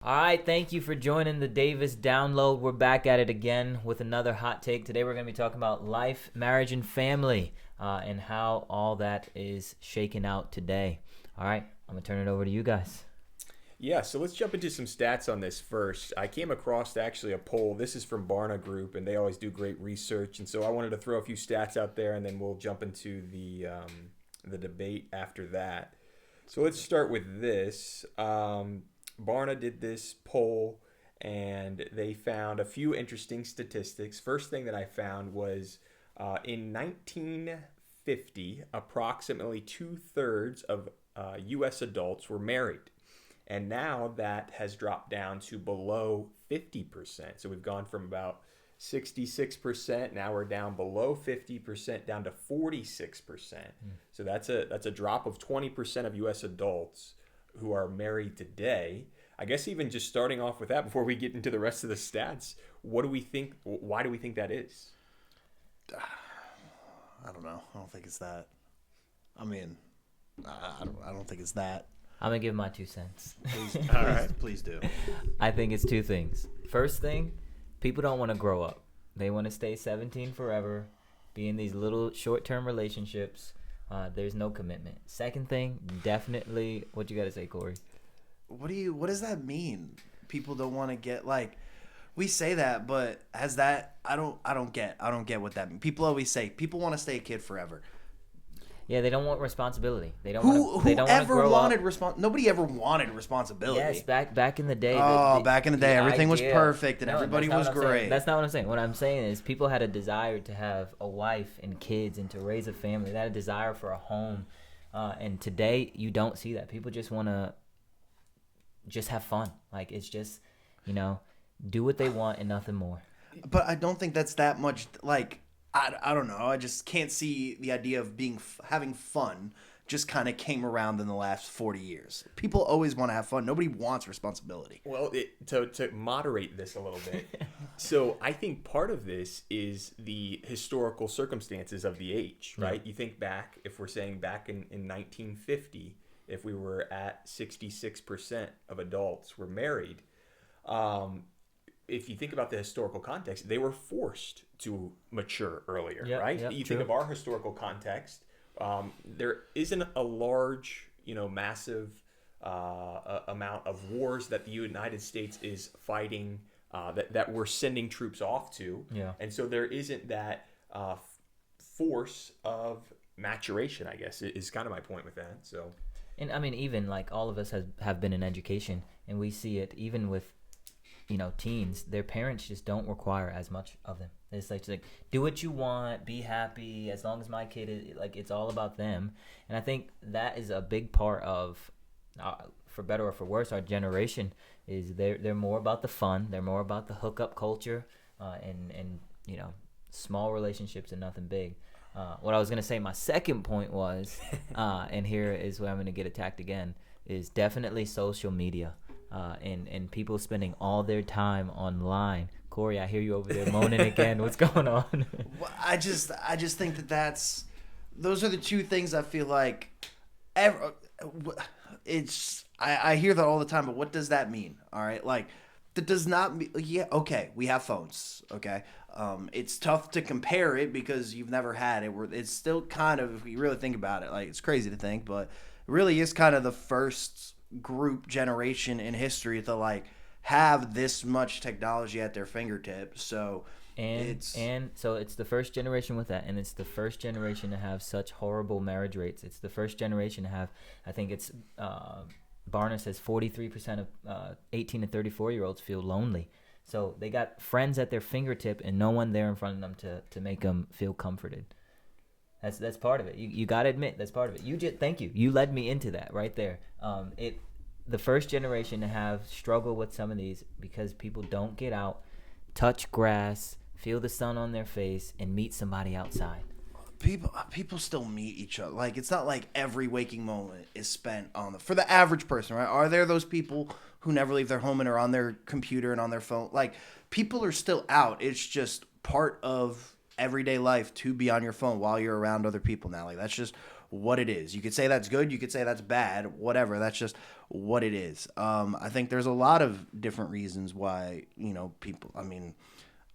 All right, thank you for joining the Davis Download. We're back at it again with another hot take. Today we're going to be talking about life, marriage, and family, and how all that is shaken out today. All right, I'm going to turn it over to you guys. Yeah, so let's jump into some stats on this first. I came across actually a poll. This is from Barna Group, and they always do great research. And so I wanted to throw a few stats out there, and then we'll jump into the debate after that. So let's start with this. Barna did this poll, and they found a few interesting statistics. First thing that I found was in 1950, approximately two-thirds of U.S. adults were married. And now that has dropped down to below 50%. So we've gone from about 66%. Now we're down below 50%, down to 46%. So that's a drop of 20% of U.S. adults who are married today. I guess even just starting off with that before we get into the rest of the stats, what do we think? Why do we think that is? I don't know. I don't think it's that. I mean, I don't think it's that. I'm going to give my 2 cents. All right, please do. I think it's 2 things. First thing, people don't want to grow up. They want to stay 17 forever, be in these little short-term relationships. There's no commitment. Second thing, definitely, what you got to say, Corey? What does that mean? People don't want to get, like, we say that, but has that, I don't get what that means. People always say people want to stay a kid forever. Yeah, they don't want responsibility. They don't Who want to grow wanted up. Nobody ever wanted responsibility. Yes, back in the day. Back in the day, everything was perfect and everybody that's not was what I'm saying. great. That's not what I'm saying. What I'm saying is people had a desire to have a wife and kids and to raise a family. They had a desire for a home. And today, you don't see that. People just want to just have fun. Like, it's just, do what they want and nothing more. But I don't think that's that much, like, I don't know. I just can't see the idea of having fun just kind of came around in the last 40 years. People always want to have fun. Nobody wants responsibility. Well, to moderate this a little bit, so I think part of this is the historical circumstances of the age, right? You think back, if we're saying back in 1950, if we were at 66% of adults were married, if you think about the historical context, they were forced to mature earlier, right? You think of our historical context, there isn't a large, massive amount of wars that the United States is fighting, that we're sending troops off to. Yeah. And so there isn't that force of maturation, I guess, is kind of my point with that. So, And I mean, even like all of us have been in education, and we see it even with teens. Their parents just don't require as much of them. It's like do what you want, be happy, as long as my kid is, like, it's all about them. And I think that is a big part of, for better or for worse, our generation is they're more about the fun, they're more about the hookup culture, and small relationships and nothing big. What I was gonna say, my second point was, and here is where I'm gonna get attacked again, is definitely social media. And people spending all their time online. Corey, I hear you over there moaning again. What's going on? I just think those are the 2 things I feel like I hear that all the time, but what does that mean? All right, like, that does not mean, okay, we have phones, okay. It's tough to compare it because you've never had it. It's still kind of, if you really think about it, like, it's crazy to think, but it really is kind of the first group generation in history to, like, have this much technology at their fingertips. So so it's the first generation with that, and it's the first generation to have such horrible marriage rates. It's the first generation to have, I think it's Barna says 43% of 18 to 34-year-olds feel lonely. So they got friends at their fingertip and no one there in front of them to make them feel comforted. That's part of it. You got to admit that's part of it. Thank you. You led me into that right there. The first generation to have struggled with some of these because people don't get out, touch grass, feel the sun on their face, and meet somebody outside. People still meet each other. Like, it's not like every waking moment is spent for the average person, right? Are there those people who never leave their home and are on their computer and on their phone? Like, people are still out. It's just part of everyday life to be on your phone while you're around other people now. Like, that's just what it is. You could say that's good, you could say that's bad, whatever. That's just what it is. I think there's a lot of different reasons why, people,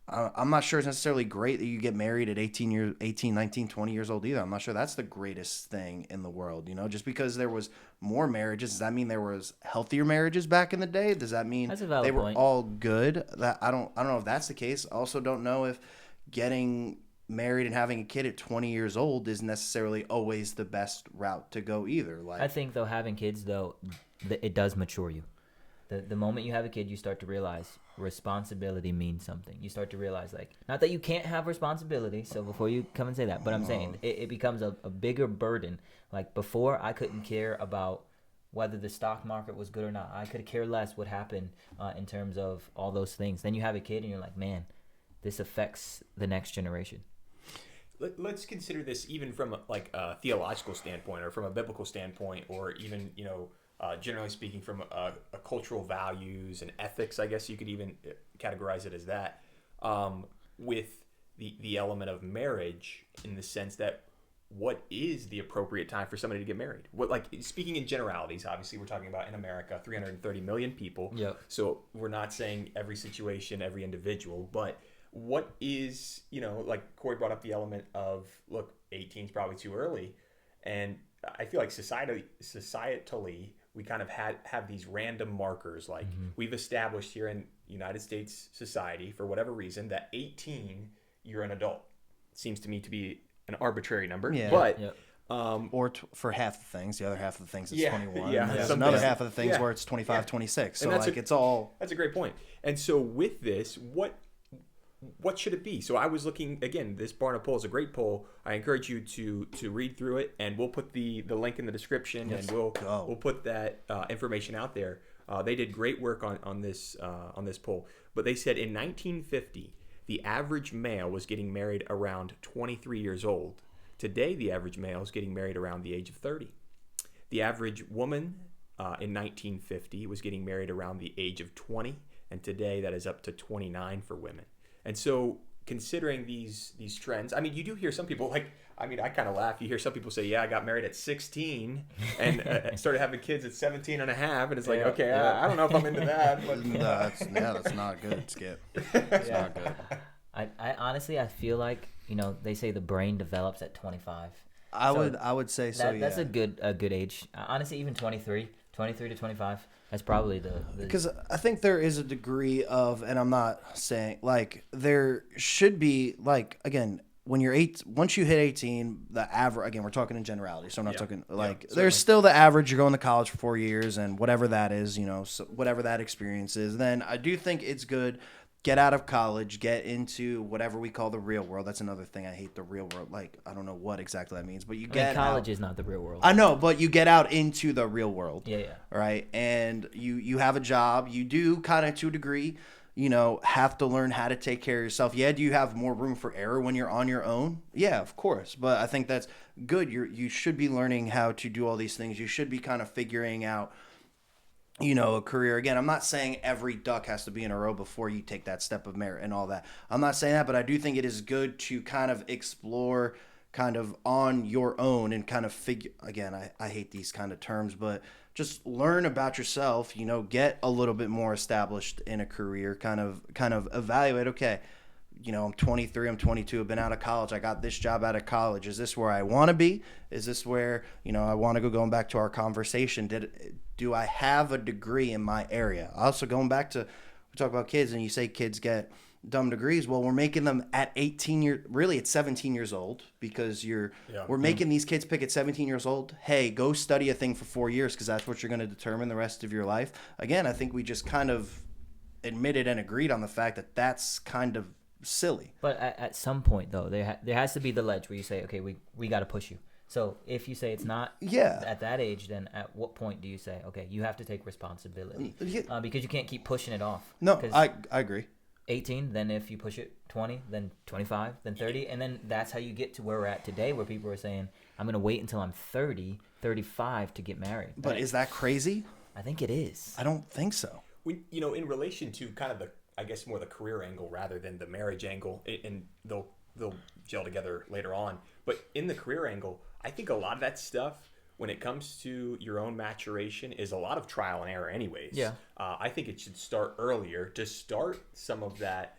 I'm not sure it's necessarily great that you get married at 18, 19, 20 years old either. I'm not sure that's the greatest thing in the world. Just because there was more marriages, does that mean there was healthier marriages back in the day? Does that mean That's a valid they were point. all good? That I don't know if that's the case. I also don't know if getting married and having a kid at 20 years old is necessarily always the best route to go either. I think though having kids though, it does mature you. The moment you have a kid, you start to realize responsibility means something. You start to realize, like, not that you can't have responsibility, so before you come and say that, but I'm saying it becomes a bigger burden. Like, before, I couldn't care about whether the stock market was good or not. I could care less what happened in terms of all those things. Then you have a kid, and you're like, man, this affects the next generation. Let's consider this even from a theological standpoint, or from a biblical standpoint, or even generally speaking from a cultural values and ethics. I guess you could even categorize it as that, with the element of marriage, in the sense that what is the appropriate time for somebody to get married? Speaking in generalities, obviously we're talking about in America 330 million people. Yep. So we're not saying every situation, every individual, but what is, like Corey brought up the element of, look, 18 is probably too early. And I feel like societally, we kind of have these random markers. Like, we've established here in United States society, for whatever reason, that 18, you're an adult. Seems to me to be an arbitrary number. Yeah. But Yep. Or for half the things, the other half of the things it's Yeah, 21. yeah, And there's some another things- half of the things yeah, where it's 25, yeah. 26. So And that's it's all. That's a great point. And so with this, what should it be? So I was looking, again, this Barna poll is a great poll. I encourage you to read through it, and we'll put the link in the description, and we'll put that information out there. They did great work on this poll. But they said in 1950, the average male was getting married around 23 years old. Today, the average male is getting married around the age of 30. The average woman in 1950 was getting married around the age of 20, and today that is up to 29 for women. And so, considering these trends, you do hear some people, I kind of laugh. You hear some people say, yeah, I got married at 16 and started having kids at 17 and a half. And it's like, okay, I don't know if I'm into that. But That's not good, Skip. That's not good. I honestly, I feel like, they say the brain develops at 25. I would say so, yeah. That's a good age. Honestly, even 23 to 25, that's probably the Because I think there is a degree of, and I'm not saying, there should be, again, when you're once you hit 18, the average, again, we're talking in generality, so I'm not talking, there's still the average, you're going to college for 4 years, and whatever that is, so whatever that experience is, then I do think it's good. Get out of college, get into whatever we call the real world. That's another thing. I hate the real world. I don't know what exactly that means, but you get college out. is not the real world. I know, but you get out into the real world. Yeah. Right? And you have a job. You do kind of, to a degree, have to learn how to take care of yourself. Yeah, do you have more room for error when you're on your own? Yeah, of course. But I think that's good. You should be learning how to do all these things. You should be kind of figuring out a career. Again, I'm not saying every duck has to be in a row before you take that step of merit and all that. I'm not saying that, but I do think it is good to kind of explore kind of on your own and kind of figure, again, I hate these kind of terms, but just learn about yourself, get a little bit more established in a career, kind of evaluate, okay, I'm 23, I'm 22, I've been out of college, I got this job out of college. Is this where I want to be? Is this where, I want to go, going back to our conversation, do I have a degree in my area? Also, going back to, we talk about kids, and you say kids get dumb degrees. Well, we're making them at 18 years, really at 17 years old, because we're making these kids pick at 17 years old. Hey, go study a thing for 4 years, because that's what you're going to determine the rest of your life. Again, I think we just kind of admitted and agreed on the fact that that's kind of silly. But at some point, though, there has to be the ledge where you say, okay, we got to push you. So if you say it's not at that age, then at what point do you say, okay, you have to take responsibility? Because you can't keep pushing it off. No, I agree. 18, then if you push it 20, then 25, then 30, and then that's how you get to where we're at today, where people are saying, I'm going to wait until I'm 30, 35 to get married. But is that crazy? I think it is. I don't think so. In relation to kind of I guess more the career angle rather than the marriage angle, and they'll gel together later on. But in the career angle, I think a lot of that stuff, when it comes to your own maturation, is a lot of trial and error anyways. Yeah. I think it should start earlier to start some of that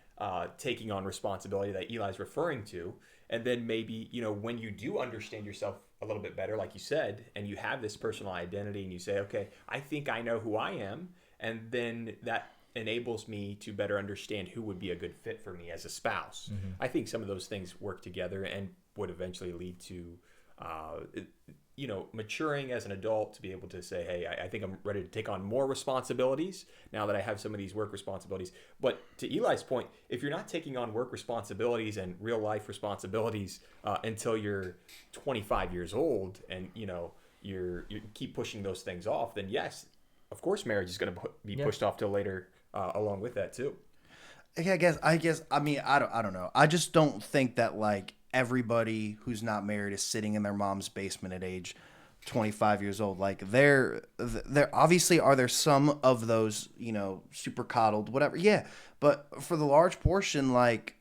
taking on responsibility that Eli's referring to. And then maybe, when you do understand yourself a little bit better, like you said, and you have this personal identity and you say, okay, I think I know who I am. And then that enables me to better understand who would be a good fit for me as a spouse. Mm-hmm. I think some of those things work together and would eventually lead to, maturing as an adult to be able to say, hey, I think I'm ready to take on more responsibilities now that I have some of these work responsibilities. But to Eli's point, if you're not taking on work responsibilities and real life responsibilities until you're 25 years old and, you keep pushing those things off, then yes, of course, marriage is going to be pushed off till later along with that too. I guess. I mean, I don't know. I just don't think that like everybody who's not married is sitting in their mom's basement at age 25 years old. Like there obviously are there some of those, super coddled, whatever. Yeah. But for the large portion, like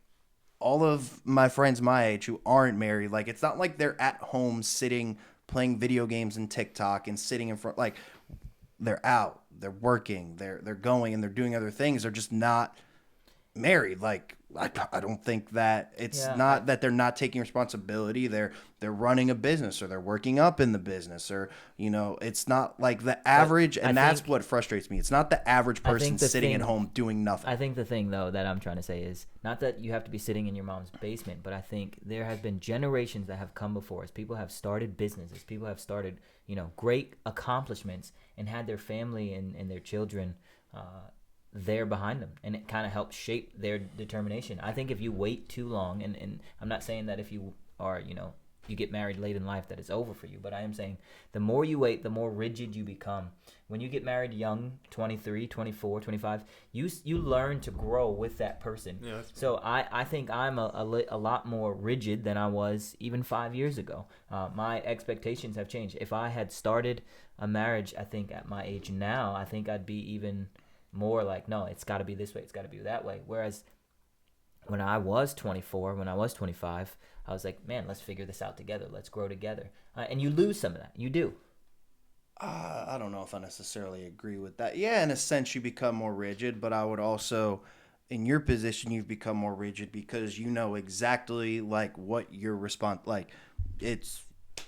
all of my friends my age who aren't married, like it's not like they're at home sitting, playing video games and TikTok and sitting in front, like they're out, they're working, they're going and they're doing other things. They're just not married. Like I don't think that it's not that they're not taking responsibility. They're running a business or they're working up in the business or it's not like the average. And that's what frustrates me. It's not the average person sitting at home doing nothing. I think the thing though that I'm trying to say is not that you have to be sitting in your mom's basement, but I think there have been generations that have come before us. People have started businesses. People have started great accomplishments and had their family and their children there behind them, and it kind of helps shape their determination. I think if you wait too long, and I'm not saying that if you are, you get married late in life that it's over for you, but I am saying the more you wait, the more rigid you become. When you get married young, 23, 24, 25, you learn to grow with that person. Yeah, so I think I'm a lot more rigid than I was even 5 years ago. My expectations have changed. If I had started a marriage, I think at my age now, I think I'd be even more like, no, it's got to be this way, it's got to be that way. Whereas when I was 24, when I was 25, I was like, man, let's figure this out together. Let's grow together. And you lose some of that. You do. I don't know if I necessarily agree with that. Yeah, in a sense, you become more rigid, but I would also, in your position, you've become more rigid because you know exactly like what your response, like it's,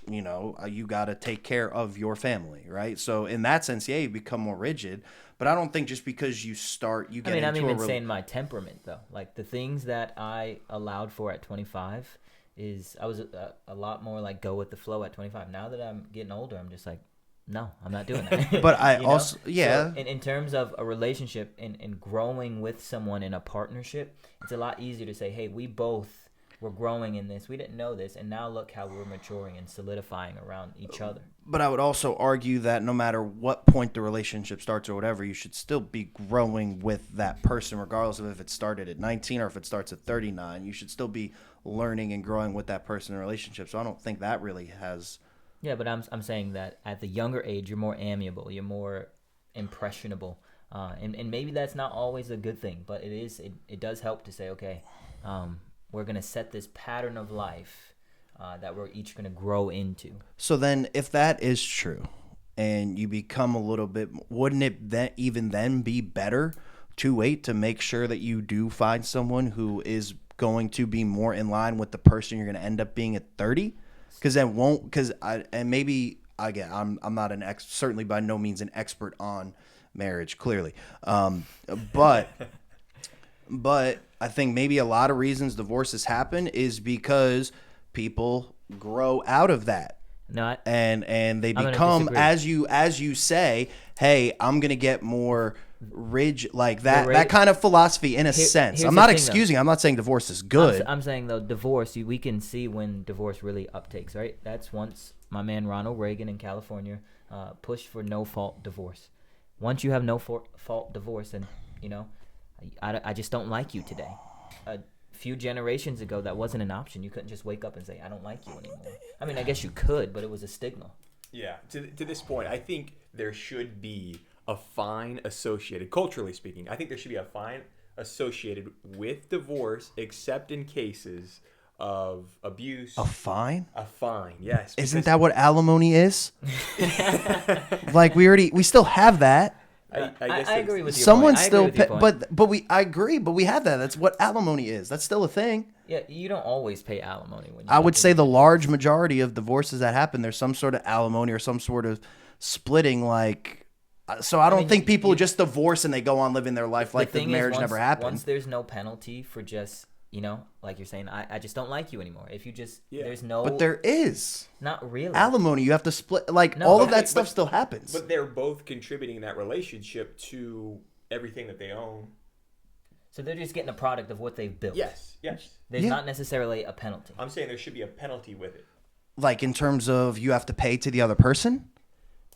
you got to take care of your family, right? So in that sense, yeah, you become more rigid. But I don't think just because you get into I'm even saying my temperament, though. Like, the things that I allowed for at 25 is I was a lot more, like, go with the flow at 25. Now that I'm getting older, I'm just like, no, I'm not doing that. But I also, yeah. So in terms of a relationship and growing with someone in a partnership, it's a lot easier to say, hey, we both were growing in this. We didn't know this, and now look how we're maturing and solidifying around each other. But I would also argue that no matter what point the relationship starts or whatever, you should still be growing with that person, regardless of if it started at 19 or if it starts at 39. You should still be learning and growing with that person in a relationship. So I don't think that really has... Yeah, but I'm saying that at the younger age, you're more amiable, you're more impressionable. And maybe that's not always a good thing, but it does help to say, okay, we're going to set this pattern of life that we're each going to grow into. So then if that is true and you become a little bit, wouldn't it then be better to wait to make sure that you do find someone who is going to be more in line with the person you're going to end up being at 30? Maybe again, I'm not certainly by no means an expert on marriage, clearly. But I think maybe a lot of reasons divorces happen is because people grow out of that. And they become, as you say, hey, I'm going to get more rigid, like that kind of philosophy in a sense. I'm not excusing, I'm not saying divorce is good. I'm saying, though, divorce, we can see when divorce really uptakes, right? That's once my man Ronald Reagan in California pushed for no-fault divorce. Once you have no-fault divorce, and, I just don't like you today. A few generations ago, that wasn't an option. You couldn't just wake up and say, I don't like you anymore. I mean, I guess you could, but it was a stigma. Yeah, to this point, I think there should be a fine associated, culturally speaking, I think there should be a fine associated with divorce, except in cases of abuse. A fine? A fine, yes. Isn't that what alimony is? Like we still have that. I guess I agree with you. Someone still I agree, but we have that. That's what alimony is. That's still a thing. Yeah, you don't always pay alimony when you I would say the large majority of divorces that happen, there's some sort of alimony or some sort of splitting. Like, so I don't think people just divorce and they go on living their life like the marriage never happened. Once there's no penalty for just, like you're saying, I just don't like you anymore. If you just, there's no. But there is. Not really. Alimony, you have to split. Like, all of that stuff still happens. But they're both contributing in that relationship to everything that they own. So they're just getting a product of what they've built. Yes. There's not necessarily a penalty. I'm saying there should be a penalty with it. Like, in terms of you have to pay to the other person?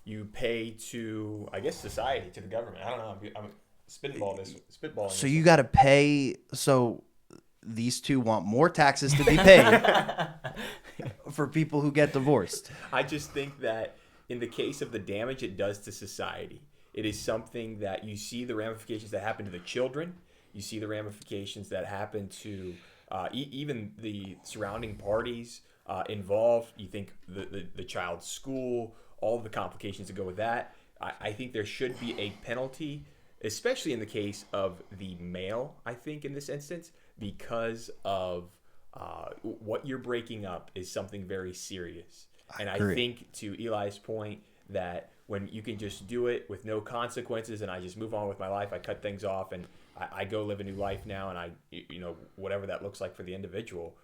You pay to, I guess, society, to the government. I don't know. I'm spitballing. So you got to pay. So these two want more taxes to be paid for people who get divorced. I just think that in the case of the damage it does to society, it is something that you see the ramifications that happen to the children. You see the ramifications that happen to even the surrounding parties involved. You think the child's school, all of the complications that go with that. I think there should be a penalty, especially in the case of the male, I think, in this instance, because of what you're breaking up is something very serious. And I think, to Eli's point, that when you can just do it with no consequences and I just move on with my life, I cut things off and I go live a new life now, and whatever that looks like for the individual,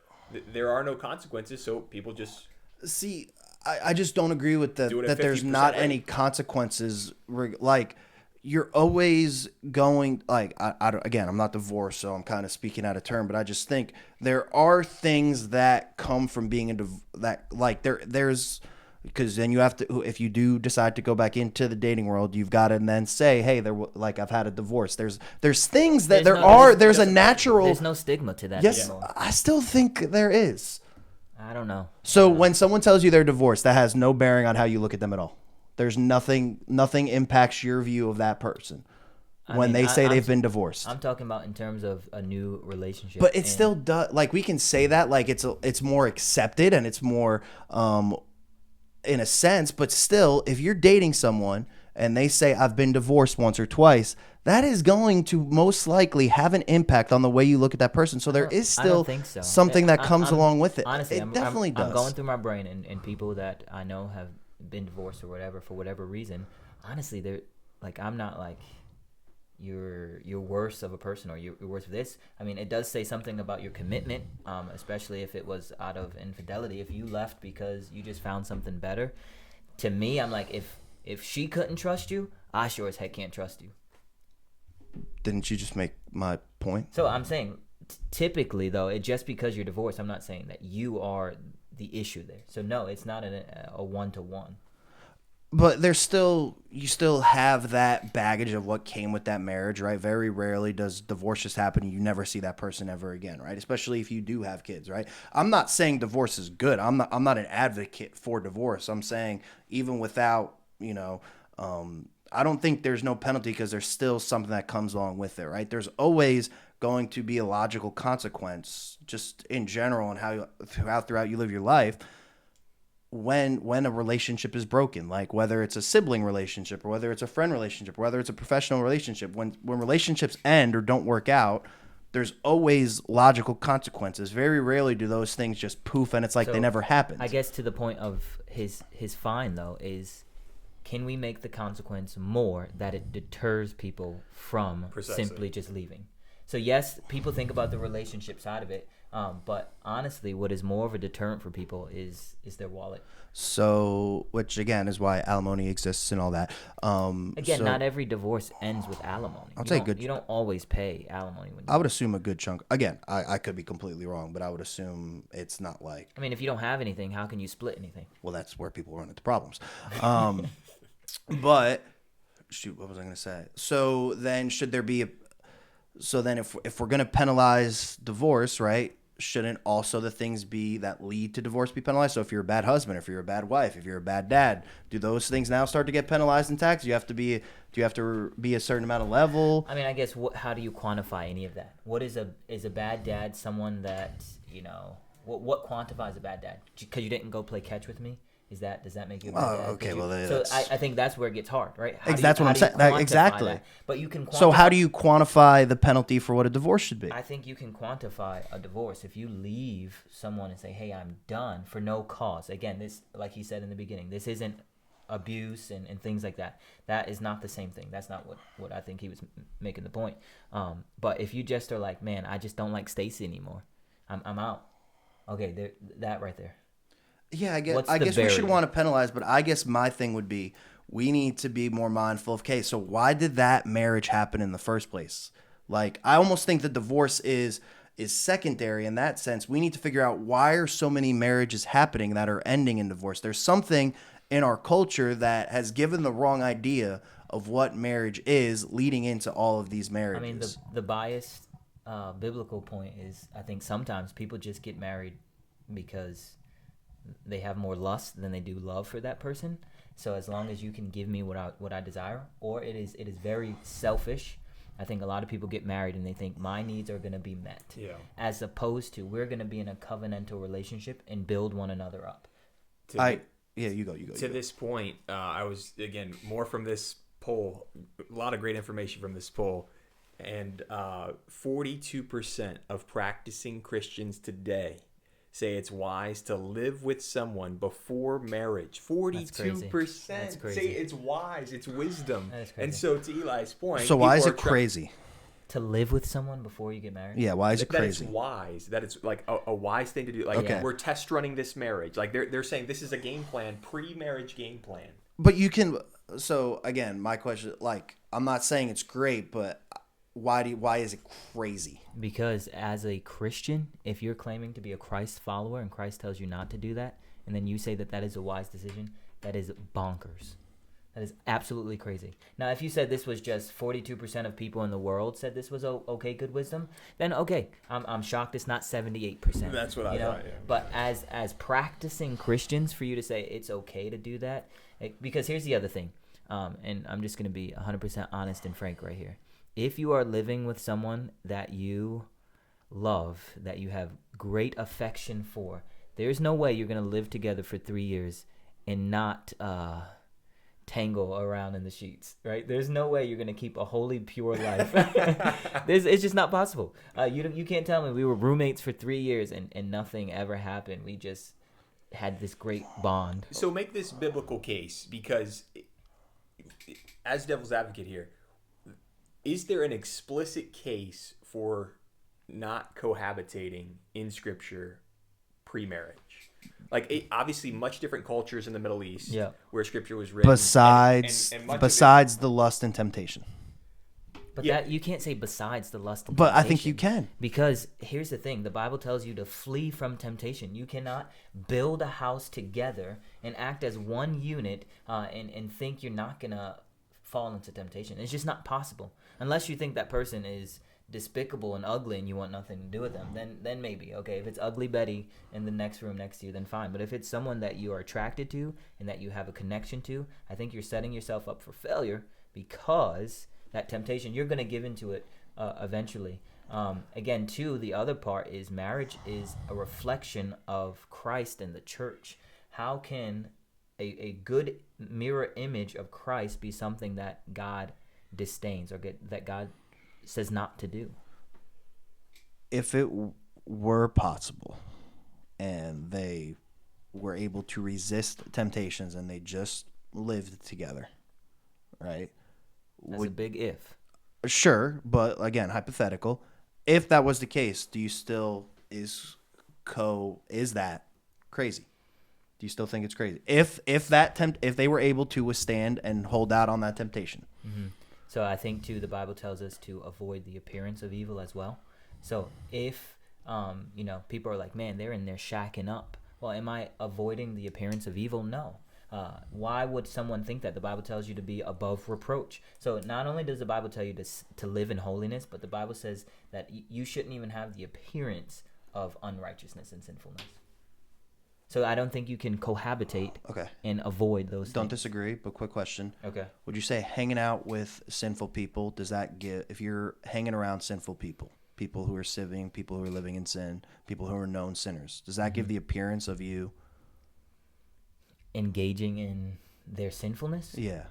there are no consequences, so people just see. I just don't agree with that there's not any consequences. Like, you're always going, like, again, I'm not divorced, so I'm kind of speaking out of turn, but I just think there are things that come from being there's. Because then you have to, if you do decide to go back into the dating world, you've got to then say, hey, I've had a divorce. There's things that there's a natural. There's no stigma to that. Yes, anymore. I still think there is. I don't know. So when someone tells you they're divorced, that has no bearing on how you look at them at all. There's nothing impacts your view of that person when they say they've been divorced. I'm talking about in terms of a new relationship. But it still does. Like, we can say that, like, it's more accepted and it's more. In a sense, but still, if you're dating someone and they say, I've been divorced once or twice, that is going to most likely have an impact on the way you look at that person. So there is still something that comes along with it. Honestly, it definitely does. I'm going through my brain and people that I know have been divorced or whatever, for whatever reason. Honestly, they're like, I'm not like, you're worse of a person or you're worse of this. I mean, it does say something about your commitment, especially if it was out of infidelity. If you left because you just found something better, to me, I'm like, if she couldn't trust you, I sure as heck can't trust you. Didn't you just make my point? So I'm saying, typically though, just because you're divorced, I'm not saying that you are the issue there. So no, it's not a one-to-one. But you still have that baggage of what came with that marriage, right? Very rarely does divorce just happen and you never see that person ever again, right? Especially if you do have kids, right? I'm not saying divorce is good. I'm not an advocate for divorce. I'm saying even without, I don't think there's no penalty because there's still something that comes along with it, right? There's always going to be a logical consequence just in general and how throughout you live your life. When a relationship is broken, like whether it's a sibling relationship or whether it's a friend relationship or whether it's a professional relationship, when relationships end or don't work out, there's always logical consequences. Very rarely do those things just poof and it's like they never happened. I guess to the point of his fine though is, can we make the consequence more that it deters people from simply just leaving? So yes, people think about the relationship side of it. But honestly, what is more of a deterrent for people is their wallet. So, which again is why alimony exists and all that. Not every divorce ends with alimony. You don't always pay alimony. I would assume a good chunk. Again, I could be completely wrong, but I would assume it's not like. I mean, if you don't have anything, how can you split anything? Well, that's where people run into problems. But shoot, what was I going to say? So then, should there be So then, if we're going to penalize divorce, right? Shouldn't also the things be that lead to divorce be penalized? So if you're a bad husband, if you're a bad wife, if you're a bad dad, do those things now start to get penalized in tax? Do you have to be a certain amount of level? I mean, I guess how do you quantify any of that? What is a bad dad? Someone that What quantifies a bad dad? Because you didn't go play catch with me. Does that make you a bad dad? Okay, Did you- well, so that's- I think that's where it gets hard, right? That's what I'm saying. Exactly. That? But you can. So how do you quantify the penalty for what a divorce should be? I think you can quantify a divorce if you leave someone and say, "Hey, I'm done," for no cause. Again, this, like he said in the beginning, this isn't abuse and things like that. That is not the same thing. That's not what I think he was making the point. But if you just are like, "Man, I just don't like Stacy anymore. I'm out." Okay, that right there. Yeah, What's I the guess we should barrier? want to penalize, but I guess my thing would be we need to be more mindful of, okay, so why did that marriage happen in the first place? Like, I almost think the divorce is secondary in that sense. We need to figure out why are so many marriages happening that are ending in divorce. There's something in our culture that has given the wrong idea of what marriage is leading into all of these I marriages. mean, the biased biblical point is, I think sometimes people just get married because they have more lust than they do love for that person. So as long as you can give me what I desire, or it is very selfish. I think a lot of people get married and they think my needs are going to be met. Yeah. As opposed to we're going to be in a covenantal relationship and build one another up. You go. To this point, I was, again, more from this poll, a lot of great information from this poll, and 42% of practicing Christians today say it's wise to live with someone before marriage. 42% That's crazy. say it's wise, it's wisdom. That is crazy. And so to Eli's point, So why is people it are crazy? To live with someone before you get married? Yeah, why is it that it's crazy? wise, that it's like a wise thing to do. Like, Okay. we're test running this marriage. Like, they're saying this is a game plan, pre-marriage game plan. But you can. So again, my question, like, I'm not saying it's great, but why is it crazy? Because as a Christian, if you're claiming to be a Christ follower and Christ tells you not to do that, and then you say that is a wise decision, that is bonkers. That is absolutely crazy. Now, if you said this was just 42% of people in the world said this was okay, good wisdom, then okay, I'm shocked it's not 78%. That's what I thought, yeah. But as practicing Christians, for you to say it's okay to do that, because here's the other thing, and I'm just going to be 100% honest and frank right here. If you are living with someone that you love, that you have great affection for, there's no way you're going to live together for 3 years and not tangle around in the sheets, right? There's no way you're going to keep a holy, pure life. It's just not possible. You can't tell me we were roommates for 3 years and nothing ever happened. We just had this great bond. So make this biblical case, because as devil's advocate here, is there an explicit case for not cohabitating in Scripture pre-marriage? Like, obviously, much different cultures in the Middle East, Yeah. where Scripture was written. Besides and much of it- besides the lust and temptation. But Yeah. that you can't say besides the lust and But I think you temptation. can. Because here's the thing, the Bible tells you to flee from temptation. You cannot build a house together and act as one unit and think you're not going to fall into temptation. It's just not possible. Unless you think that person is despicable and ugly and you want nothing to do with them, then maybe. Okay, if it's ugly Betty in the next room next to you, then fine. But if it's someone that you are attracted to and that you have a connection to, I think you're setting yourself up for failure, because that temptation, you're going to give into it eventually. Again, too, the other part is marriage is a reflection of Christ and the church. How can a good mirror image of Christ be something that God disdains or that God says not to do? If it were possible and they were able to resist temptations and they just lived together, right? That's a big if. Sure, but again, hypothetical. If that was the case, do you still is that crazy? Do you still think it's crazy? If they were able to withstand and hold out on that temptation. Mm-hmm. So I think too, the Bible tells us to avoid the appearance of evil as well. So if people are like, man, they're in there shacking up. Well, am I avoiding the appearance of evil? No. Why would someone think that? The Bible tells you to be above reproach. So not only does the Bible tell you to live in holiness, but the Bible says that you shouldn't even have the appearance of unrighteousness and sinfulness. So I don't think you can cohabitate and avoid those Don't things. disagree, but quick question. Okay. Would you say hanging out with sinful people, does that if you're hanging around sinful people, people who are sinning, people who are living in sin, people who are known sinners? Does that give the appearance of you? Engaging in their sinfulness. Yeah.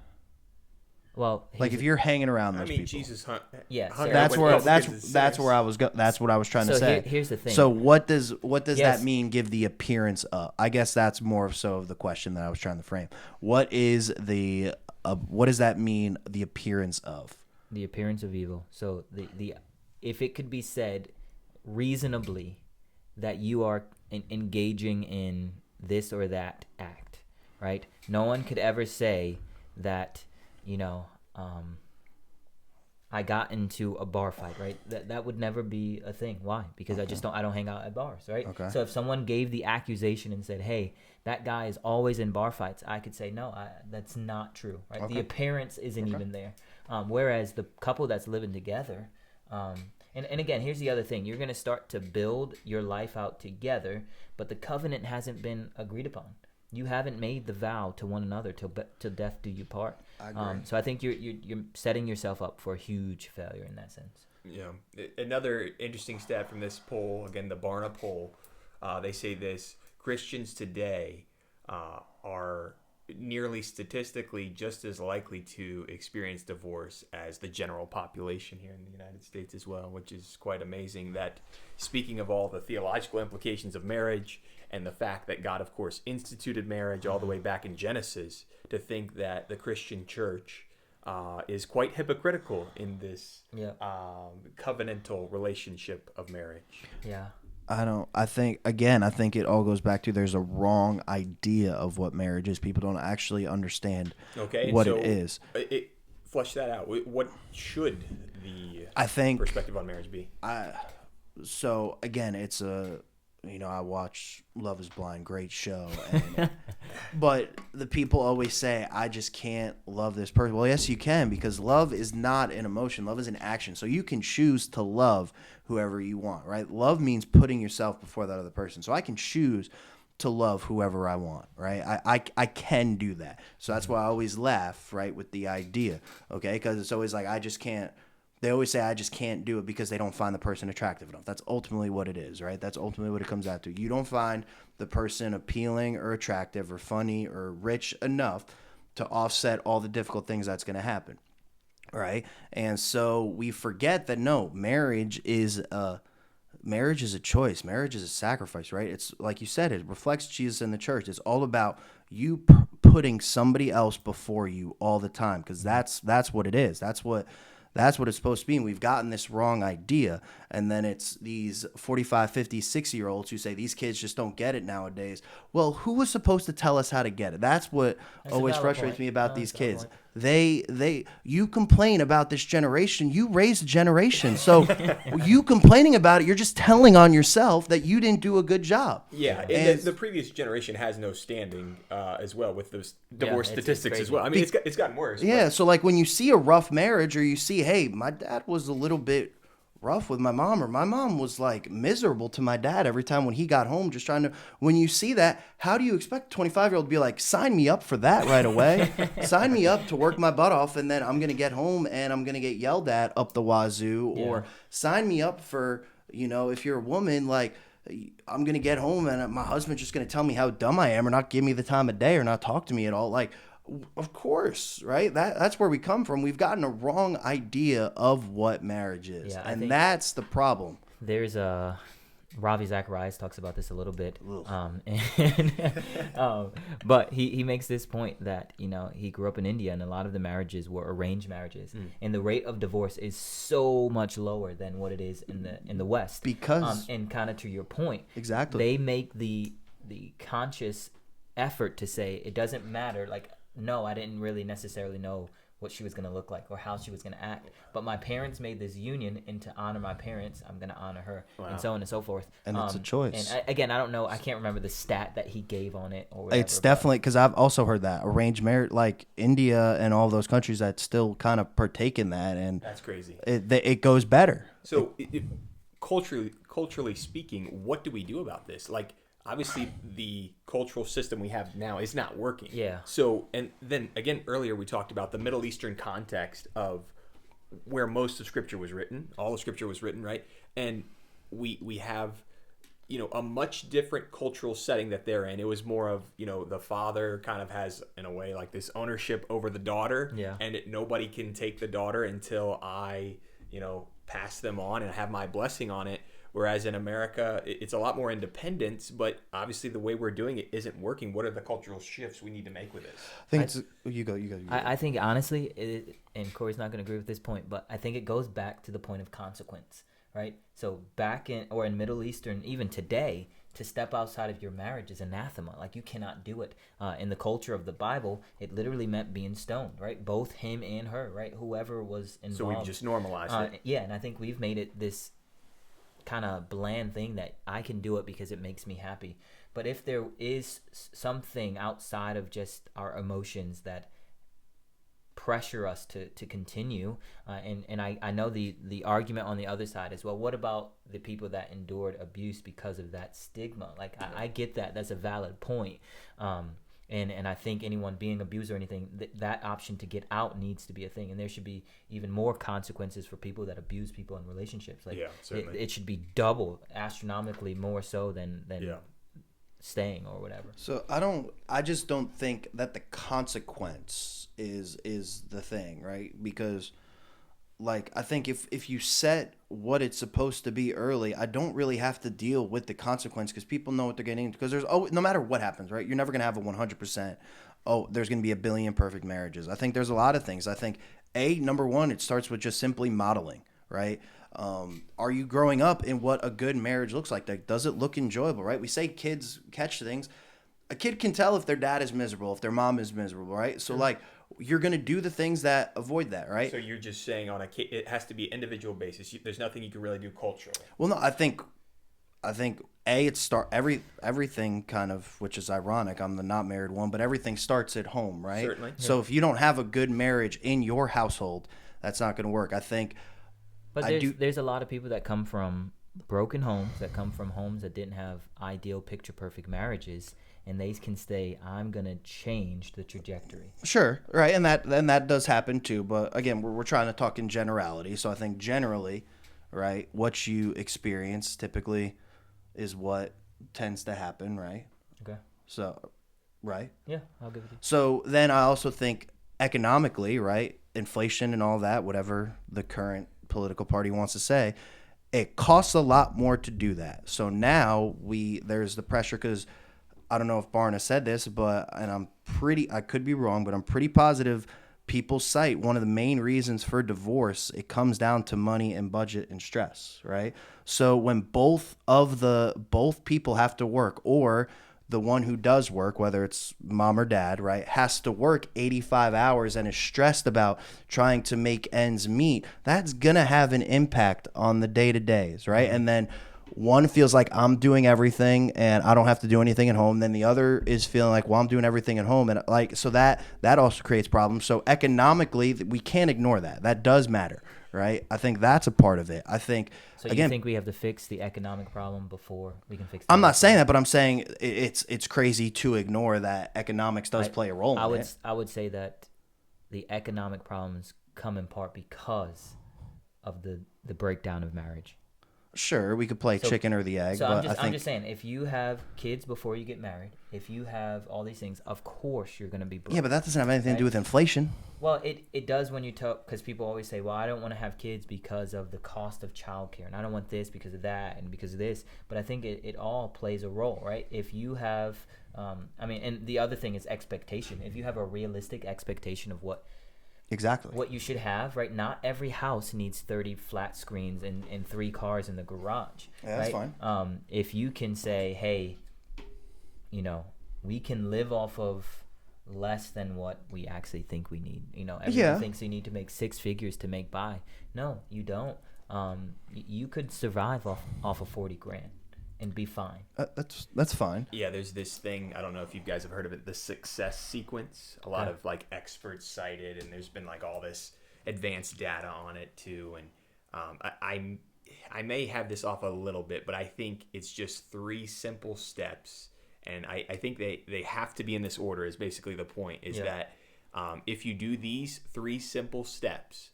Well, Like if you're hanging around I those mean, people. Jesus hung Yeah, hung so- out That's with where all that's kinds of that's sinners. where I was that's what I was trying to So say. here's the thing. So what does Yes. that mean? Give the appearance of? I guess that's more so of the question that I was trying to frame. What is the what does that mean? The appearance of? the appearance of evil. So the if it could be said reasonably that you are engaging in this or that act, right? No one could ever say that, I got into a bar fight, right? That would never be a thing. Why? Because I don't hang out at bars, right? Okay. So if someone gave the accusation and said, "Hey, that guy is always in bar fights," I could say, "No, that's not true." Right? Okay. The appearance isn't even there. Whereas the couple that's living together, and again, here's the other thing: you're gonna start to build your life out together, but the covenant hasn't been agreed upon. You haven't made the vow to one another till death do you part. I agree. So I think you're setting yourself up for a huge failure in that sense. Yeah. Another interesting stat from this poll, again, the Barna poll, they say this: Christians today are nearly statistically just as likely to experience divorce as the general population here in the United States as well, which is quite amazing. That, speaking of all the theological implications of marriage and the fact that God, of course, instituted marriage all the way back in Genesis, to think that the Christian church is quite hypocritical in this covenantal relationship of marriage. Yeah. I think it all goes back to there's a wrong idea of what marriage is. People don't actually understand Okay, what so it is. Flesh that out. What should the I think perspective on marriage be? so. Again, it's I watch Love is Blind, great show, and, but the people always say, I just can't love this person. Well, yes, you can, because love is not an emotion. Love is an action. So you can choose to love whoever you want, right? Love means putting yourself before that other person. So I can choose to love whoever I want, right? I can do that. So that's why I always laugh, right, with the idea, okay? Because it's always like, I just can't. They always say, I just can't do it because they don't find the person attractive enough. That's ultimately what it is, right? That's ultimately what it comes out to. You don't find the person appealing or attractive or funny or rich enough to offset all the difficult things that's going to happen, right? And so we forget that, no, marriage is a choice. Marriage is a sacrifice, right? It's like you said, it reflects Jesus in the church. It's all about you putting somebody else before you all the time, because that's what it is. That's what it's supposed to be. And we've gotten this wrong idea. And then it's these 45, 50, 60-year-olds who say these kids just don't get it nowadays. Well, who was supposed to tell us how to get it? That's what always frustrates me about these kids. You complain about this generation. You raised a generation. So you complaining about it, you're just telling on yourself that you didn't do a good job. Yeah, and the previous generation has no standing as well with those divorce it's statistics as crazy. well. I mean, it's gotten worse. Yeah, so like when you see a rough marriage, or you see, hey, my dad was a little bit rough with my mom, or my mom was like miserable to my dad every time when he got home, just trying to, when you see that, how do you expect a 25-year-old to be like, sign me up for that right away? Sign me up to work my butt off, and then I'm going to get home and I'm going to get yelled at up the wazoo, or sign me up for, if you're a woman, like, I'm going to get home and my husband's just going to tell me how dumb I am, or not give me the time of day, or not talk to me at all. Like, of course, right? That's where we come from. We've gotten a wrong idea of what marriage is, Yeah, I and think that's the problem. There's Ravi Zacharias talks about this a little bit, but he makes this point that he grew up in India, and a lot of the marriages were arranged marriages, and the rate of divorce is so much lower than what it is in the West. Because and kind of to your point, exactly, they make the conscious effort to say it doesn't matter. Like, no, I didn't really necessarily know what she was going to look like or how she was going to act, but my parents made this union, and to honor my parents, I'm going to honor her. Wow. And so on and so forth. And it's a choice. And again, I don't know, I can't remember the stat that he gave on it or whatever. It's definitely, because I've also heard that arranged marriage, like India and all those countries that still kind of partake in that, and That's crazy. it goes better. So, culturally speaking, what do we do about this? Like, obviously, the cultural system we have now is not working. Yeah. So, and then again, earlier we talked about the Middle Eastern context of where most of Scripture was written. All of Scripture was written, right? And we have, a much different cultural setting that they're in. It was more of, the father kind of has, in a way, like this ownership over the daughter. Yeah. And nobody can take the daughter until I, pass them on and have my blessing on it. Whereas in America, it's a lot more independence, but obviously the way we're doing it isn't working. What are the cultural shifts we need to make with this? I think you go. I think honestly, and Corey's not going to agree with this point, but I think it goes back to the point of consequence, right? So back in Middle Eastern, even today, to step outside of your marriage is anathema. Like, you cannot do it. In the culture of the Bible, it literally meant being stoned, right? Both him and her, right? Whoever was involved. So we've just normalized it. Yeah, and I think we've made it this kind of bland thing that I can do it because it makes me happy. But if there is something outside of just our emotions that pressure us to continue, and I know the argument on the other side is, well, what about the people that endured abuse because of that stigma? Like, I get that. That's a valid point. And I think anyone being abused or anything, that option to get out needs to be a thing. And there should be even more consequences for people that abuse people in relationships. Like, yeah, certainly. It should be double, astronomically more so than staying or whatever. So I just don't think that the consequence is the thing, right? Because, like, I think if you set what it's supposed to be early, I don't really have to deal with the consequence because people know what they're getting into. Because no matter what happens, right? You're never going to have a 100%. There's going to be a billion perfect marriages. I think there's a lot of things. I think, number one, it starts with just simply modeling, right? Are you growing up in what a good marriage looks like? Like, does it look enjoyable, right? We say kids catch things. A kid can tell if their dad is miserable, if their mom is miserable, right? So, like, you're going to do the things that avoid that, right? So you're just saying it has to be individual basis. There's nothing you can really do culturally. Well, no, I think everything kind of, which is ironic. I'm the not married one, but everything starts at home, right? Certainly. So if you don't have a good marriage in your household, that's not going to work. I think. But there's a lot of people that come from broken homes, that come from homes that didn't have ideal, picture perfect marriages, and they can say, I'm going to change the trajectory. Sure, right, and that does happen too. But again, we're trying to talk in generality. So I think generally, right, what you experience typically is what tends to happen, right? Okay. So, right? Yeah, I'll give it to you. So then I also think economically, right, inflation and all that, whatever the current political party wants to say, it costs a lot more to do that. So now there's the pressure because I don't know if Barna said this, but I could be wrong, but I'm pretty positive people cite one of the main reasons for divorce. It comes down to money and budget and stress, right? So when both people have to work, or the one who does work, whether it's mom or dad, right, has to work 85 hours and is stressed about trying to make ends meet, that's going to have an impact on the day-to-days, right? And then one feels like I'm doing everything and I don't have to do anything at home. Then the other is feeling like, well, I'm doing everything at home. And like, so that also creates problems. So economically, we can't ignore that. That does matter, right? I think that's a part of it. I think, so again, you think we have to fix the economic problem before we can fix I'm not saying that, but I'm saying it's crazy to ignore that economics does play a role in it. I would say that the economic problems come in part because of the breakdown of marriage. Sure, we could play chicken or the egg. So but I'm just saying, if you have kids before you get married, if you have all these things, of course you're going to be broke. Yeah, but that doesn't have anything to do with inflation. Well, it does when you talk, because people always say, well, I don't want to have kids because of the cost of childcare, and I don't want this because of that and because of this. But I think it all plays a role, right? If you have, and the other thing is expectation. If you have a realistic expectation of what you should have, right? Not every house needs 30 flat screens and 3 cars in the garage. Yeah, right? that's fine. If you can say, hey, we can live off of less than what we actually think we need. Everyone thinks you need to make 6 figures to make by. No, you don't. You could survive off of 40 grand and be fine. That's fine. Yeah, there's this thing, I don't know if you guys have heard of it, the success sequence. A lot of like experts cited, and there's been like all this advanced data on it too. And I may have this off a little bit, but I think it's just 3 simple steps. And I think they have to be in this order is basically the point, is that if you do these 3 simple steps,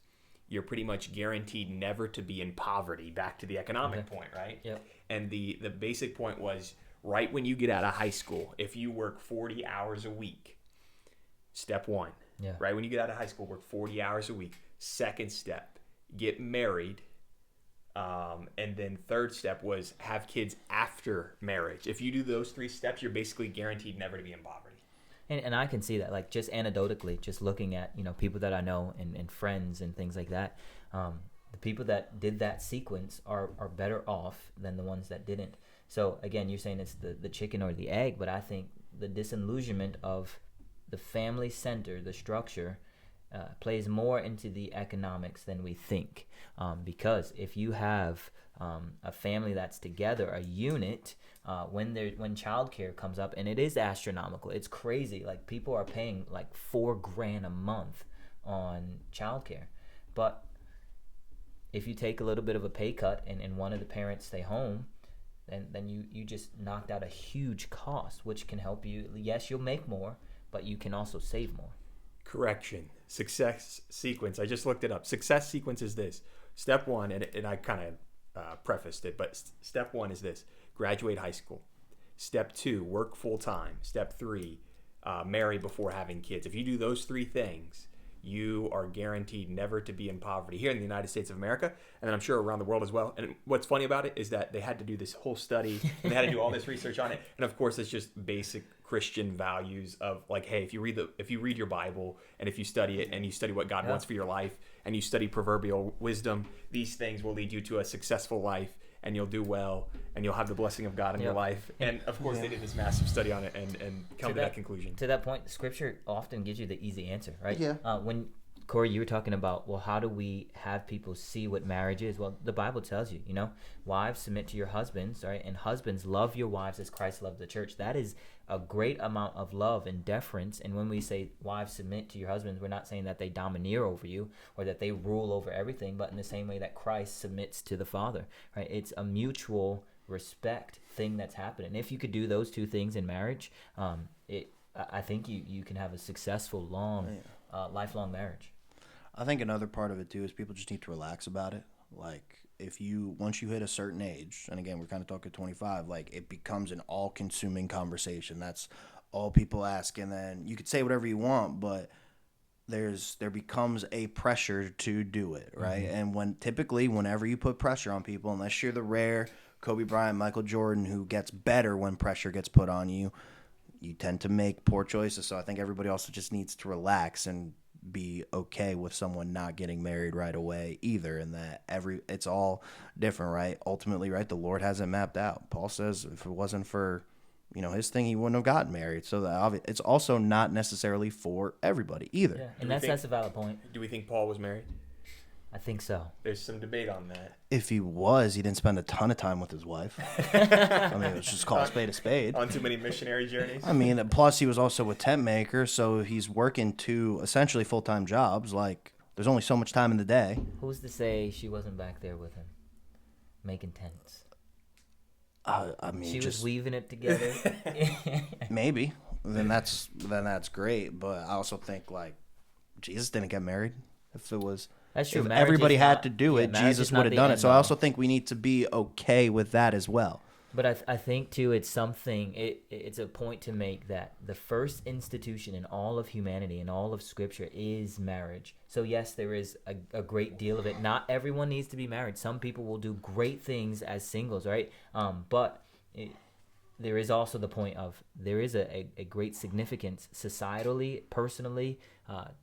you're pretty much guaranteed never to be in poverty. Back to the economic point, right? Yep. And the basic point was, right when you get out of high school, if you work 40 hours a week, step one. Yeah. Right when you get out of high school, work 40 hours a week. Second step, get married. And then third step was have kids after marriage. If you do those 3 steps, you're basically guaranteed never to be in poverty. And I can see that, like, just anecdotally, just looking at, people that I know and friends and things like that. The people that did that sequence are better off than the ones that didn't. So, again, you're saying it's the chicken or the egg, but I think the disillusionment of the family center, the structure, plays more into the economics than we think. Because if you have a family that's together, a unit, when childcare comes up, and it is astronomical, it's crazy. Like, people are paying like $4,000 a month on childcare, but if you take a little bit of a pay cut and one of the parents stay home, then you just knocked out a huge cost, which can help you. Yes, you'll make more, but you can also save more. Correction. Success sequence. I just looked it up. Success sequence is this. Step 1, and I kind of prefaced it, but step 1 is this: graduate high school. Step 2, work full time. Step 3, marry before having kids. If you do those 3 things, you are guaranteed never to be in poverty here in the United States of America, and I'm sure around the world as well. And what's funny about it is that they had to do this whole study and they had to do all this research on it. And of course, it's just basic Christian values of, like, hey, if you read your Bible and if you study it and you study what God wants for your life and you study proverbial wisdom, these things will lead you to a successful life, and you'll do well, and you'll have the blessing of God in your life. And of course, they did this massive study on it and come to that conclusion. To that point, Scripture often gives you the easy answer, right? Yeah. When Corey, you were talking about, well, how do we have people see what marriage is? Well, the Bible tells you, wives, submit to your husbands, right? And husbands, love your wives as Christ loved the church. That is a great amount of love and deference. And when we say wives, submit to your husbands, we're not saying that they domineer over you or that they rule over everything, but in the same way that Christ submits to the Father, right? It's a mutual respect thing that's happening. If you could do those 2 things in marriage, I think you can have a successful, lifelong marriage. I think another part of it too is people just need to relax about it. Like, once you hit a certain age, and again, we're kind of talking 25, like, it becomes an all-consuming conversation. That's all people ask, and then you could say whatever you want, but there becomes a pressure to do it, right? Mm-hmm. And whenever you put pressure on people, unless you're the rare Kobe Bryant, Michael Jordan, who gets better when pressure gets put on you, you tend to make poor choices. So I think everybody also just needs to relax and be okay with someone not getting married right away either, and that it's all different, right? Ultimately, right, the Lord has it mapped out. Paul says if it wasn't for his thing, he wouldn't have gotten married. So that it's also not necessarily for everybody either. Yeah, and that's a valid point. Do we think Paul was married? I think so. There's some debate on that. If he was, he didn't spend a ton of time with his wife. I mean, let's just call a spade a spade. On too many missionary journeys. I mean, plus he was also a tent maker, so he's working 2 essentially full-time jobs. Like, there's only so much time in the day. Who's to say she wasn't back there with him, making tents? I mean, she was weaving it together. Maybe. Then that's great. But I also think, like, Jesus didn't get married. If it was, that's true. If everybody had to do it, Jesus would have done it. So I also think we need to be okay with that as well. But I think too, it's something. It's a point to make that the first institution in all of humanity and all of Scripture is marriage. So yes, there is a great deal of it. Not everyone needs to be married. Some people will do great things as singles, right? But there is also the point of there is a great significance societally, personally,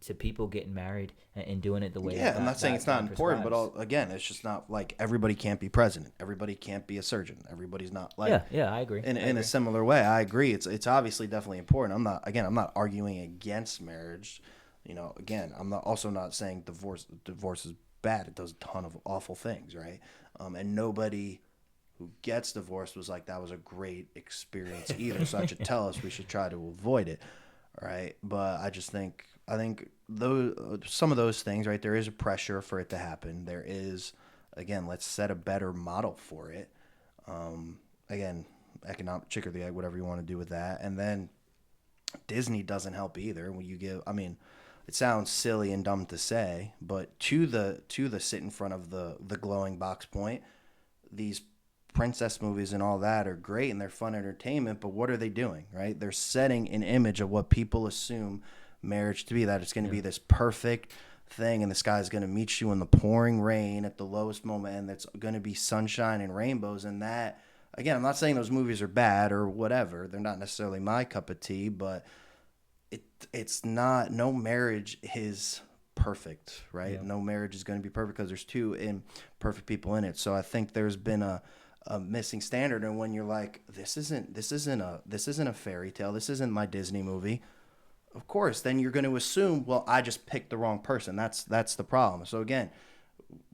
to people getting married and doing it the way. Yeah, I'm not saying it's not important, but again, it's just not like everybody can't be president, everybody can't be a surgeon, everybody's not like. Yeah, I agree. In a similar way, I agree. It's obviously definitely important. I'm not arguing against marriage. Again, I'm also not saying divorce is bad. It does a ton of awful things, right? And nobody who gets divorced was like, that was a great experience either. So that should tell us we should try to avoid it, right? But I think some of those things, right, there is a pressure for it to happen. There is, again, let's set a better model for it. Again, economic chick or the egg, whatever you want to do with that. And then Disney doesn't help either. When you give, it sounds silly and dumb to say, but to the sit in front of the glowing box point, these princess movies and all that are great and they're fun entertainment, but what are they doing, right? They're setting an image of what people assume marriage to be, that it's going to be this perfect thing and this guy's going to meet you in the pouring rain at the lowest moment and it's going to be sunshine and rainbows. And that, again, I'm not saying those movies are bad or whatever, they're not necessarily my cup of tea, but it's not, no marriage is perfect, right? Yeah. No marriage is going to be perfect because there's two imperfect people in it. So I think there's been a missing standard, and when you're like, this isn't a fairy tale, this isn't my Disney movie, of course, then you're going to assume, well, I just picked the wrong person. That's the problem. So again,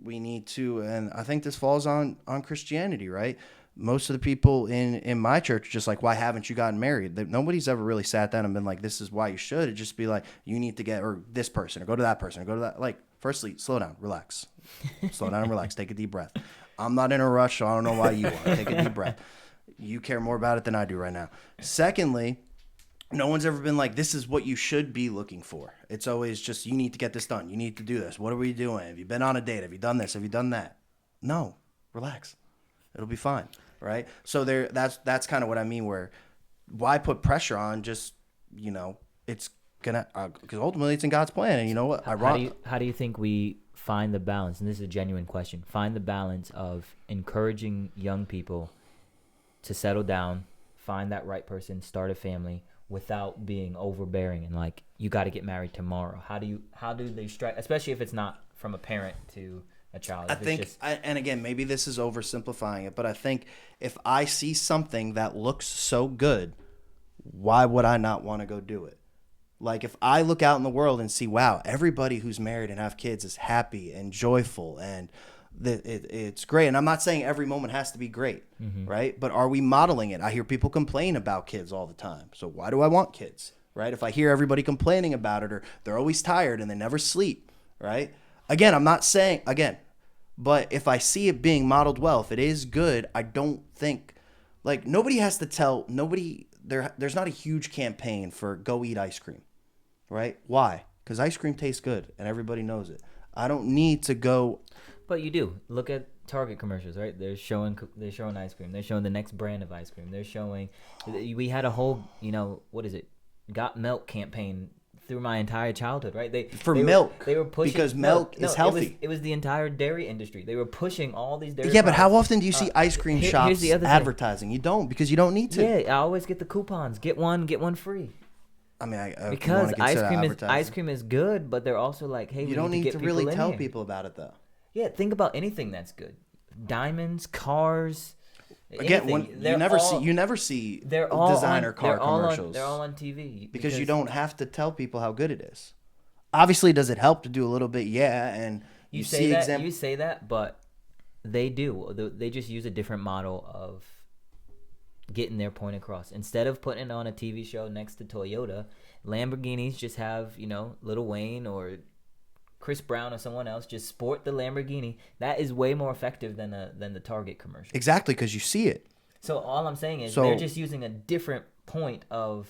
we need to, and I think this falls on Christianity, right? Most of the people in my church are just like, why haven't you gotten married? Nobody's ever really sat down and been like, this is why you should. It'd just be like, you need to get, or this person, or go to that person, or go to that. Like, firstly, slow down, relax. Slow down and relax. Take a deep breath. I'm not in a rush, so I don't know why you are. Take a deep breath. You care more about it than I do right now. Secondly, no one's ever been like, this is what you should be looking for. It's always just, you need to get this done. You need to do this. What are we doing? Have you been on a date? Have you done this? Have you done that? No, relax. It'll be fine, right? So that's kind of what I mean, where why put pressure on? Just, it's gonna, because ultimately it's in God's plan. And you know what? How do you think we find the balance? And this is a genuine question. Find the balance of encouraging young people to settle down, find that right person, start a family, without being overbearing and like, you got to get married tomorrow. How do they strike, especially if it's not from a parent to a child? I think, and again, maybe this is oversimplifying it, but I think if I see something that looks so good, why would I not want to go do it? Like, if I look out in the world and see, wow, everybody who's married and have kids is happy and joyful and it's great. And I'm not saying every moment has to be great, right? But are we modeling it? I hear people complain about kids all the time. So why do I want kids, right? If I hear everybody complaining about it, or they're always tired and they never sleep, right? Again, I'm not saying, but if I see it being modeled well, if it is good, I don't think, like, nobody has to tell, there's not a huge campaign for go eat ice cream, right? Why? Because ice cream tastes good and everybody knows it. I don't need to go. But you do. Look at Target commercials, right? They're showing ice cream. They're showing the next brand of ice cream. They're showing. We had a whole, what is it? Got Milk campaign through my entire childhood, right? They were pushing because milk is healthy. It was the entire dairy industry. They were pushing all these dairy. Yeah, but how often do you see ice cream shops advertising? You don't, because you don't need to. Yeah, I always get the coupons. Get one free. I mean, because ice cream is good, but they're also like, hey, you don't need to really tell people about it though. Yeah, think about anything that's good. Diamonds, cars. Again, you never see designer car commercials. They're all on TV because you don't have to tell people how good it is. Obviously, does it help to do a little bit? Yeah, and you say that, but they do. They just use a different model of getting their point across. Instead of putting it on a TV show next to Toyota, Lamborghinis just have Lil Wayne or Chris Brown or someone else just sport the Lamborghini. That is way more effective than the Target commercial. Exactly, because you see it. So all I'm saying is they're just using a different point of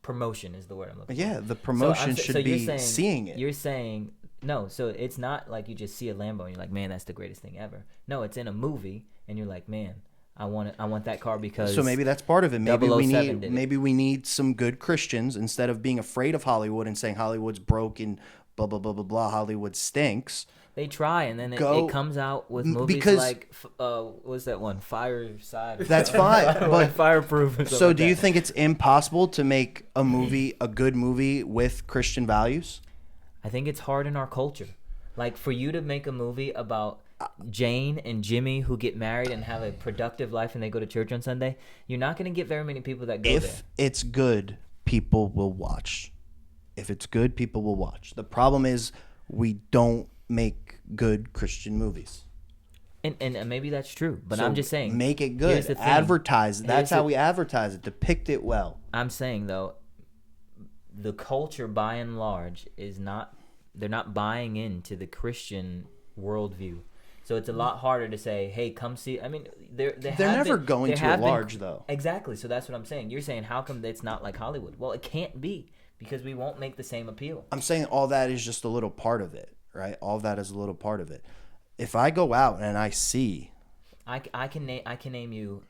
promotion is the word I'm looking for. Yeah, the promotion should be seeing it. You're saying no, so it's not like you just see a Lambo and you're like, man, that's the greatest thing ever. No, it's in a movie and you're like, man, I want that car because. So maybe that's part of it. Maybe we need some good Christians, instead of being afraid of Hollywood and saying Hollywood's broken, blah blah blah blah blah. Hollywood stinks. They try, and then it comes out with movies like what's that one? Fireside. That's fine, but Fireproof. So do you think it's impossible to make a good movie with Christian values? I think it's hard in our culture. Like, for you to make a movie about Jane and Jimmy who get married and have a productive life and they go to church on Sunday, you're not going to get very many people that go there. If it's good, people will watch. If it's good, people will watch. The problem is we don't make good Christian movies. And maybe that's true, but I'm just saying. Make it good. Advertise. That's how we advertise it. Depict it well. I'm saying, though, the culture by and large is not, they're not buying into the Christian worldview. So it's a lot harder to say, "Hey, come see." I mean, they're never going to at large, though. Exactly. So that's what I'm saying. You're saying, how come it's not like Hollywood? Well, it can't be, because we won't make the same appeal. I'm saying all that is just a little part of it, right? All that is a little part of it. If I go out and I see, I can name you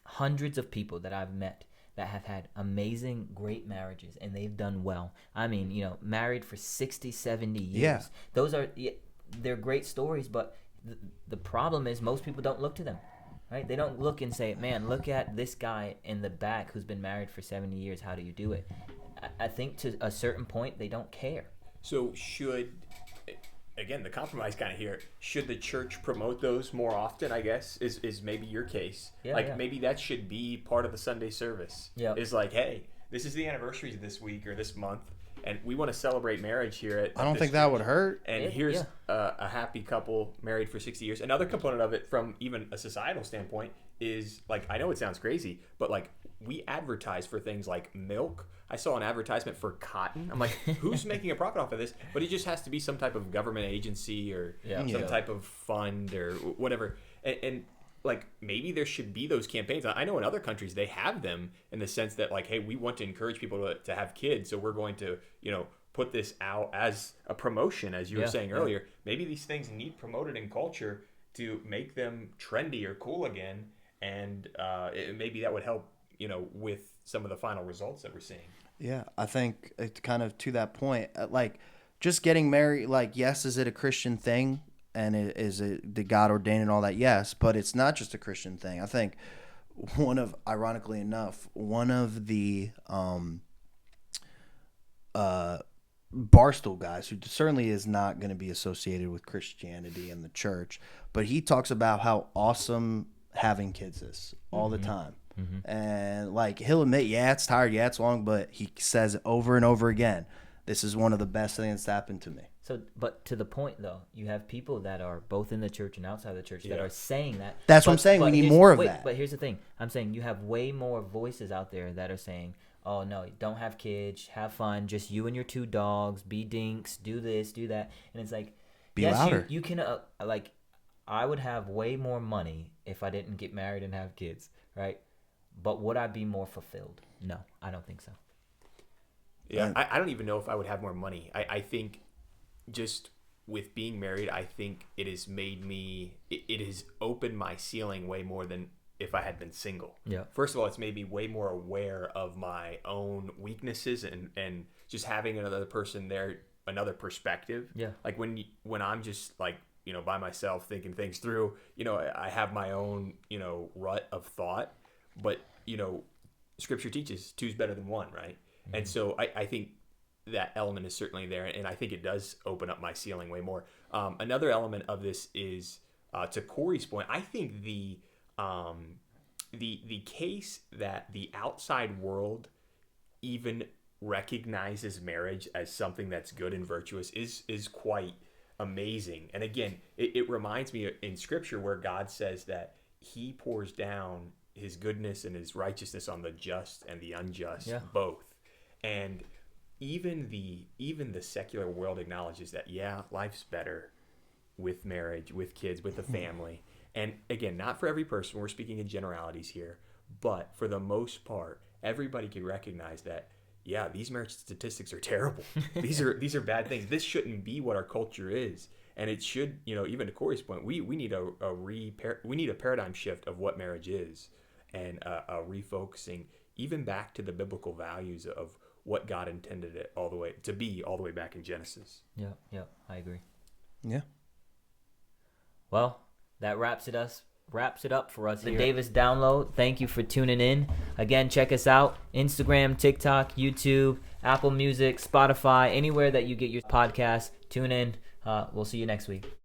hundreds of people that I've met that have had amazing, great marriages, and they've done well. I mean, married for 60, 70 years. Yeah. Those are, they're great stories, but the problem is most people don't look to them, right? They don't look and say, man, look at this guy in the back who's been married for 70 years. How do you do it? I think to a certain point, they don't care. So again, the compromise kind of here, should the church promote those more often, I guess, is maybe your case. Maybe that should be part of the Sunday service. Yeah. Is like, hey, this is the anniversary of this week or this month, and we want to celebrate marriage here at I don't this think that church. would hurt. And here's a happy couple married for 60 years. Another component of it from even a societal standpoint is, like, I know it sounds crazy, but like, we advertise for things like milk. I saw an advertisement for cotton. I'm like, who's making a profit off of this? But it just has to be some type of government agency or some type of fund or whatever. And like, maybe there should be those campaigns. I know in other countries they have them in the sense that, like, hey, we want to encourage people to have kids, so we're going to, put this out as a promotion, as you were saying earlier. Maybe these things need promoted in culture to make them trendy or cool again, and maybe that would help, with some of the final results that we're seeing. Yeah, I think it's kind of to that point, like, just getting married, like, yes, is it a Christian thing? And is it the God ordained and all that? Yes, but it's not just a Christian thing. I think ironically enough, one of the Barstool guys, who certainly is not going to be associated with Christianity and the church, but he talks about how awesome having kids is all the time. Mm-hmm. And like, he'll admit, yeah, it's tired, yeah, it's long, but he says over and over again, this is one of the best things that's happened to me. So, but to the point though, you have people that are both in the church and outside the church that are saying that. That's what I'm saying. We need more of that. But here's the thing. I'm saying you have way more voices out there that are saying, oh no, don't have kids, have fun, just you and your 2 dogs, be dinks, do this, do that. And it's like, be louder. You can, like, I would have way more money if I didn't get married and have kids, right? But would I be more fulfilled? No, I don't think so. Yeah, I don't even know if I would have more money. I think just with being married, I think it has opened my ceiling way more than if I had been single. Yeah. First of all, it's made me way more aware of my own weaknesses and just having another person there, another perspective. Yeah. Like when I'm just like, by myself thinking things through, I have my own, rut of thought, but, Scripture teaches 2's better than 1, right? Mm-hmm. And so I think that element is certainly there, and I think it does open up my ceiling way more. Another element of this is, to Corey's point, I think the case that the outside world even recognizes marriage as something that's good and virtuous is quite amazing. And again, it reminds me in Scripture where God says that He pours down His goodness and His righteousness on the just and the unjust, both. And even the secular world acknowledges that, life's better with marriage, with kids, with a family. And again, not for every person, we're speaking in generalities here, but for the most part, everybody can recognize that, these marriage statistics are terrible. These are bad things. This shouldn't be what our culture is. And it should, even to Corey's point, we need a paradigm shift of what marriage is, and a refocusing even back to the biblical values of what God intended it all the way back in Genesis. Yeah, I agree. Yeah. Well, that wraps it up for us. The Davis Download. Thank you for tuning in. Again, check us out. Instagram, TikTok, YouTube, Apple Music, Spotify, anywhere that you get your podcast. Tune in. We'll see you next week.